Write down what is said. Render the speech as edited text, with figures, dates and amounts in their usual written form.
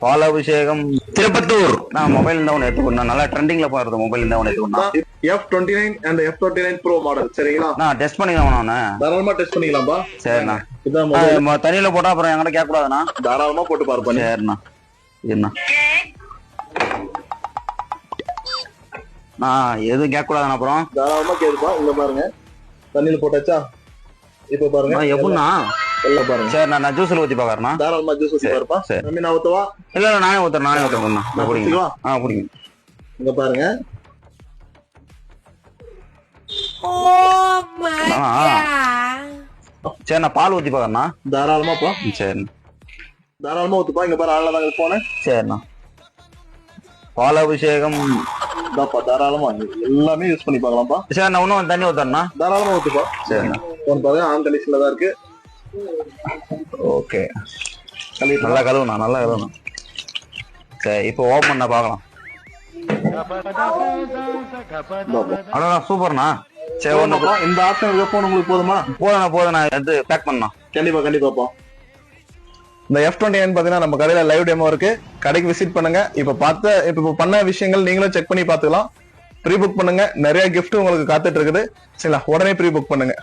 பாலாபிஷேகம் திருப்பத்தூர். நான் மொபைல் இருந்தா ஒன்று எடுத்துக்கணும். நல்லா ட்ரெண்டிங்ல போறது மொபைல் இருந்தா ஒன்று எடுத்துக்கணும். F29 and F29 Pro model சரிங்களா? நான் டெஸ்ட் பண்ணிக்கலாம். தாராளமா டெஸ்ட் பண்ணிக்கலாம்பா. சரிண்ணா. இதான் தண்ணியில போட்டா அப்புறம் என்கிட்ட கேட்க கூடாதுண்ணா. தாராளமா போட்டு பாருப்பா. சரிண்ணா. என்ன நான் எதுவும் கேட்க கூடாதுண்ணா. அப்புறம் தாராளமா கேளுப்பா. இங்க பாருங்க தண்ணியில போட்டாச்சா? இப்ப பாருங்க எப்படின்னா எல்லாம் பாருங்க. சரி நான் ஜூஸ்ல ஊத்தி பாக்குறேன்னா. தாராளமா ஜூஸ் ஊத்தி பாருப்பா. சரி நான் ஊத்தவா? இல்ல நானே ஊத்துறேன். பிடிங்க. இங்க பாருங்க. சரி நான் பால் ஊத்தி பாக்குறேன்னா. தாராளமாப்பா. சரி தாராளமா ஊத்துப்பா. இங்க பாரு ஆளதாங்க போனேன். சரிண்ணா. பாலாபிஷேகம் தாராளமா எல்லாமே யூஸ் பண்ணி பாக்கலாம்ப்பா. சரி நான் இன்னும் தண்ணி ஊத்துறேன்னா. தாராளமா ஊத்துப்பா. சரிண்ணா. பாருங்க ஆன் கண்டிஷன்ல தான் இருக்கு. ஓகே நல்லா கழுவுண்ணா. சரி இப்போ ஓபன் பண்ண பாக்கலாம். அடடா சூப்பர்ண்ணா. சரி ஒண்ணுப்பா. இந்த ஆப்ஷன் போன் உங்களுக்கு போதுமா? போதுண்ணா எடுத்து பேக் பண்ணா. கண்டிப்பாப்பா. இந்த F29 பாத்தீங்கன்னா நம்ம கடையில லைவ் டெமோ இருக்கு. கடைக்கு விசிட் பண்ணுங்க. இப்ப பண்ண விஷயங்கள் நீங்களும் செக் பண்ணி பாத்துக்கலாம். ப்ரீ புக் பண்ணுங்க. நிறைய கிஃப்ட் உங்களுக்கு காத்துட்டு இருக்குது. சரிங்களா? உடனே ப்ரீ புக் பண்ணுங்க.